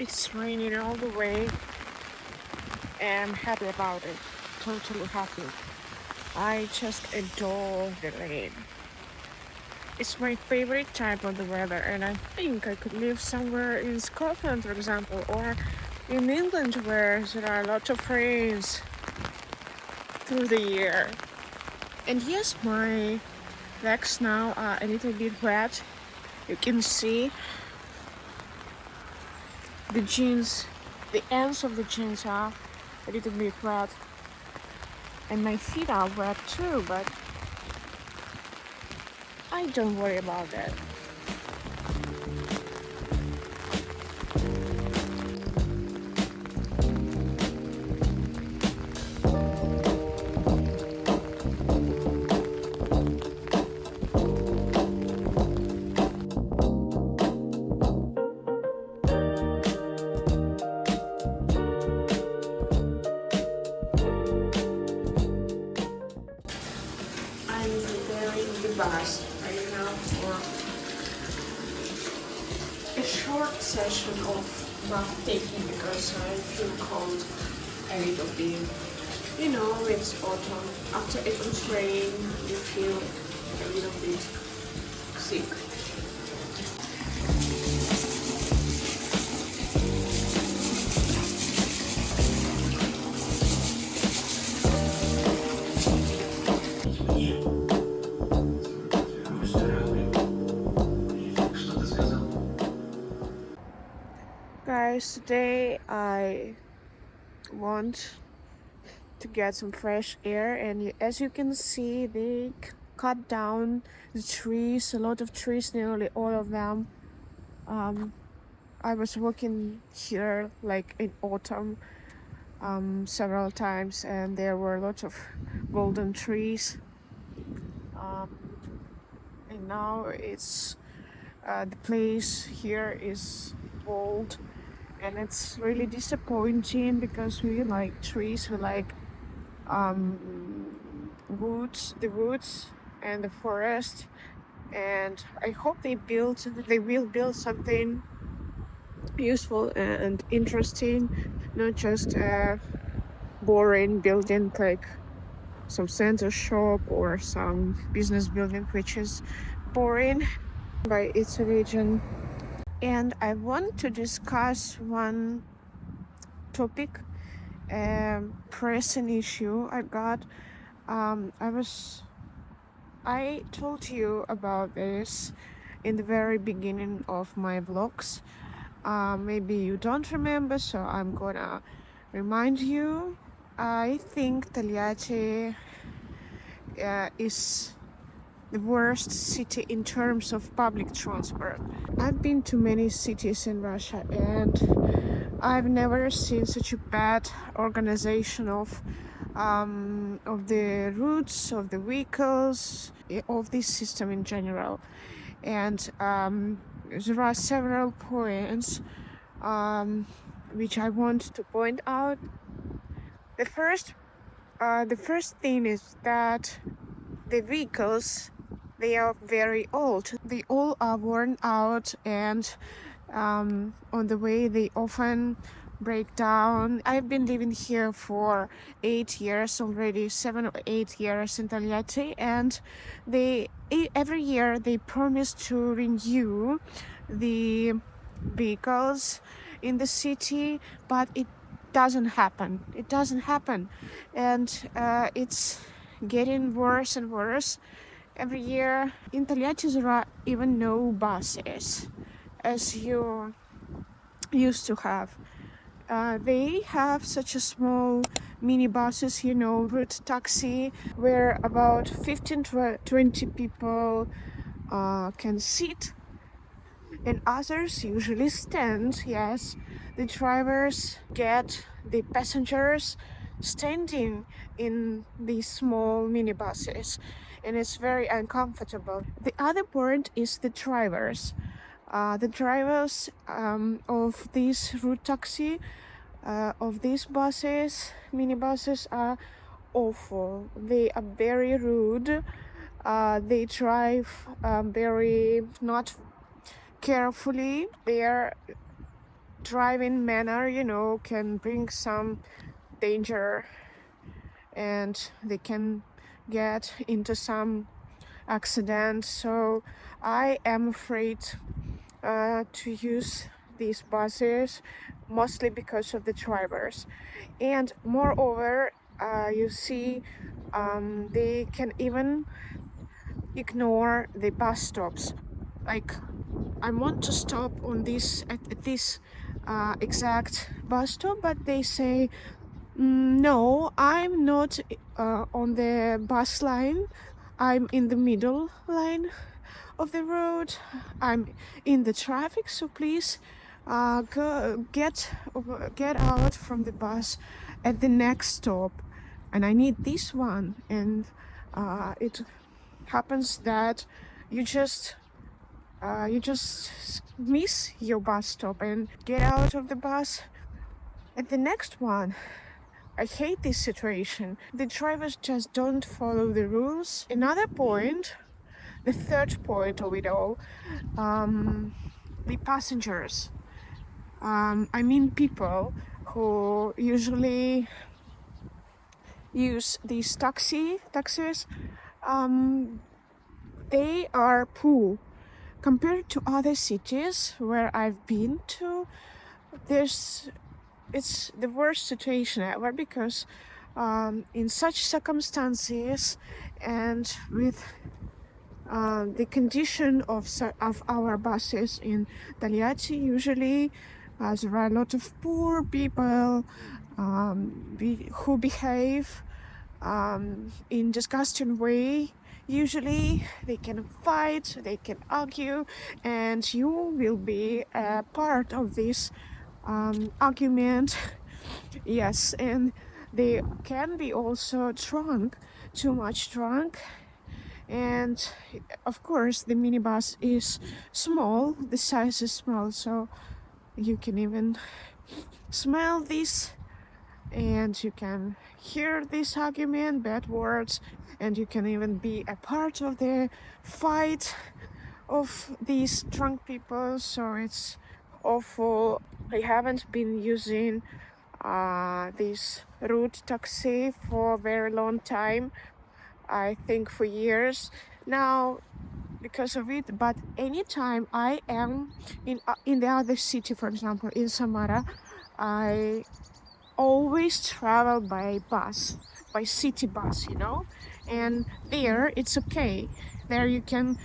it's raining all the way, and I'm happy about it. Totally happy. I just adore the rain. It's my favorite type of the weather, and I think I could live somewhere in Scotland, for example, or in England where there are a lot of rains through the year. And yes, my legs now are a little bit wet. You can see the jeans, the ends of the jeans are a little bit wet, and my feet are wet too, but I don't worry about that. I'm preparing the bus right now for a short session of bath taking because I feel cold a little bit. You know, it's autumn. After it was rain, you feel a little bit sick. Guys, today I want to get some fresh air, and as you can see, they cut down the trees, a lot of trees, nearly all of them. I was walking here like in autumn several times, and there were lots of golden trees. And now it's the place here is bald, and it's really disappointing because we like trees, we like the woods and the forest, and I hope they will build something useful and interesting, not just a boring building like some center shop or some business building which is boring by its origin. And I want to discuss one topic, pressing issue I got. I told you about this in the very beginning of my vlogs. Maybe you don't remember, so I'm gonna remind you. I think Togliatti is the worst city in terms of public transport. I've been to many cities in Russia, and I've never seen such a bad organization of the routes, of the vehicles, of this system in general. And there are several points which I want to point out. The first thing is that the vehicles, they are very old. They all are worn out, and on the way they often break down. I've been living here for 8 years already, 7 or 8 years in Togliatti, and every year they promise to renew the vehicles in the city, but it doesn't happen. It doesn't happen, and it's getting worse and worse every year. In Togliatti there are even no buses as you used to have. They have such a small mini buses, route taxi, where about 15 to 20 people can sit, and others usually stand. Yes, the drivers get the passengers standing in these small minibuses, and it's very uncomfortable. The other point is the drivers. The drivers of this route taxi, of these buses, minibuses, are awful. They are very rude. They drive very not carefully. They are driving manner, can bring some danger, and they can get into some accident. So I am afraid to use these buses, mostly because of the drivers. And moreover, you see, they can even ignore the bus stops. Like, I want to stop on this at this exact bus stop, but they say, no, I'm not on the bus line. I'm in the middle line of the road. I'm in the traffic, so please get out from the bus at the next stop. And I need this one. And it happens that you just miss your bus stop and get out of the bus at the next one. I hate this situation. The drivers just don't follow the rules. Another point, the third point of it all, the passengers. I mean people who usually use these taxis. They are poor compared to other cities where I've been to. It's the worst situation ever, because in such circumstances and with the condition of our buses in Togliatti, usually there are a lot of poor people who behave in disgusting way. Usually they can fight, they can argue, and you will be a part of this argument. Yes, and they can be also drunk, too much drunk. And of course the minibus is small, the size is small, so you can even smell this, and you can hear this argument, bad words, and you can even be a part of the fight of these drunk people. So it's awful. I haven't been using this route taxi for a very long time, I think for years now, because of it. But anytime I am in the other city, for example in Samara, I always travel by bus, by city bus, and there it's okay. There you can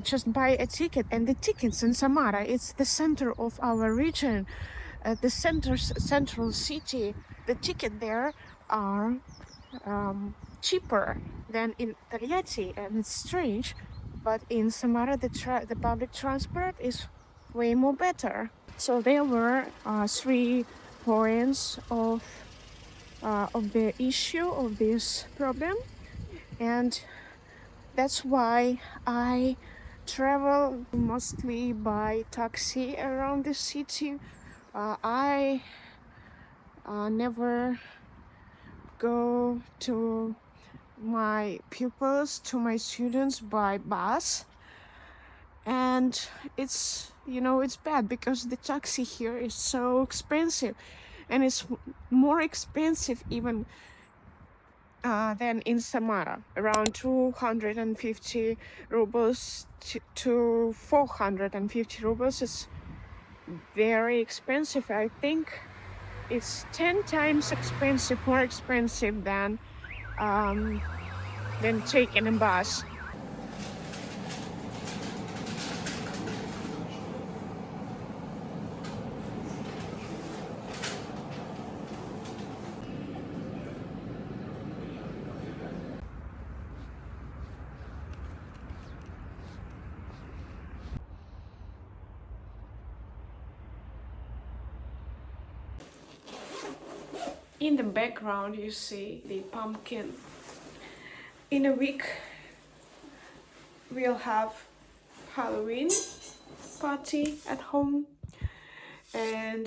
just buy a ticket, and the tickets in Samara, it's the center of our region, the central city. The ticket there are cheaper than in Togliatti, and it's strange, but in Samara the public transport is way more better. So there were 3 points of the issue of this problem, and that's why I travel mostly by taxi around the city. I never go to my pupils, to my students, by bus. And it's bad because the taxi here is so expensive, and it's more expensive even than in Samara, around 250 rubles to 450 rubles. Is very expensive. I think it's 10 times more expensive than taking a bus. In the background you see the pumpkin. In a week we'll have Halloween party at home, and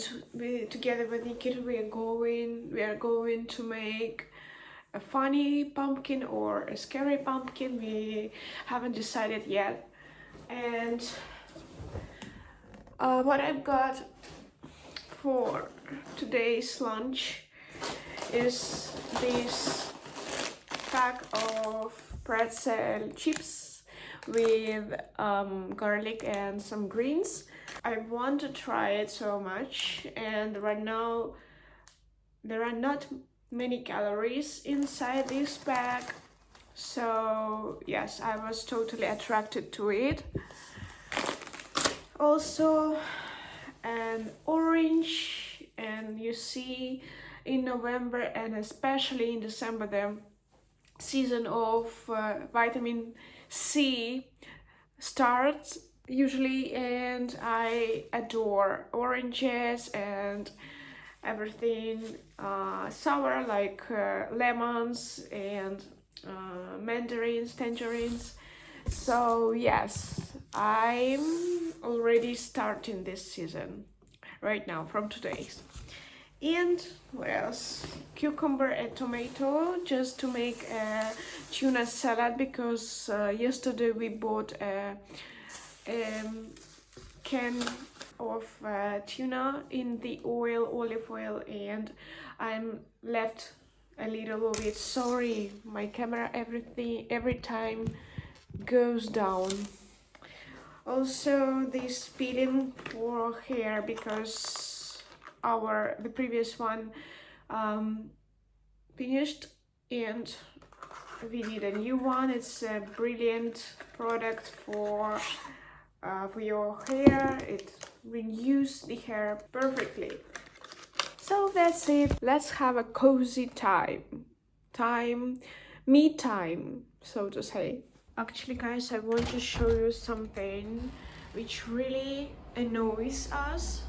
together with Nikita we are going to make a funny pumpkin or a scary pumpkin. We haven't decided yet. And what I've got for today's lunch is this pack of pretzel chips with garlic and some greens. I want to try it so much, and right now there are not many calories inside this bag, so yes, I was totally attracted to it. Also an orange, and you see in November and especially in December the season of vitamin C starts usually, and I adore oranges and everything sour, like lemons and mandarins, tangerines. So yes, I'm already starting this season right now from today. And what else? Cucumber and tomato, just to make a tuna salad, because yesterday we bought a can of tuna in the olive oil, and I'm left a little of it. Sorry, my camera every time goes down. Also this peeling for hair, because the previous one finished and we need a new one. It's a brilliant product for your hair. It renews the hair perfectly. So that's it. Let's have a cozy me time, so to say. Actually, guys, I want to show you something which really annoys us.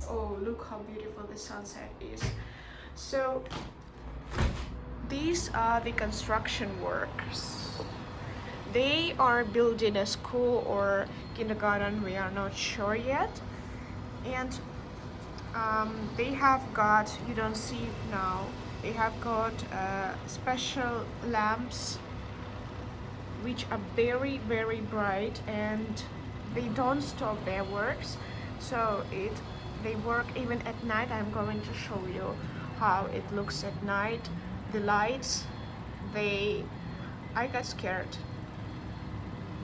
Oh, look how beautiful the sunset is. So these are the construction workers. They are building a school or kindergarten, we are not sure yet. And they have got, you don't see now, they have got special lamps which are very, very bright, and they don't stop their works. So they work even at night. I'm going to show you how it looks at night. The lights, I got scared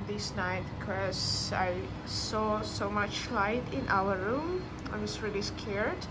this night because I saw so much light in our room. I was really scared.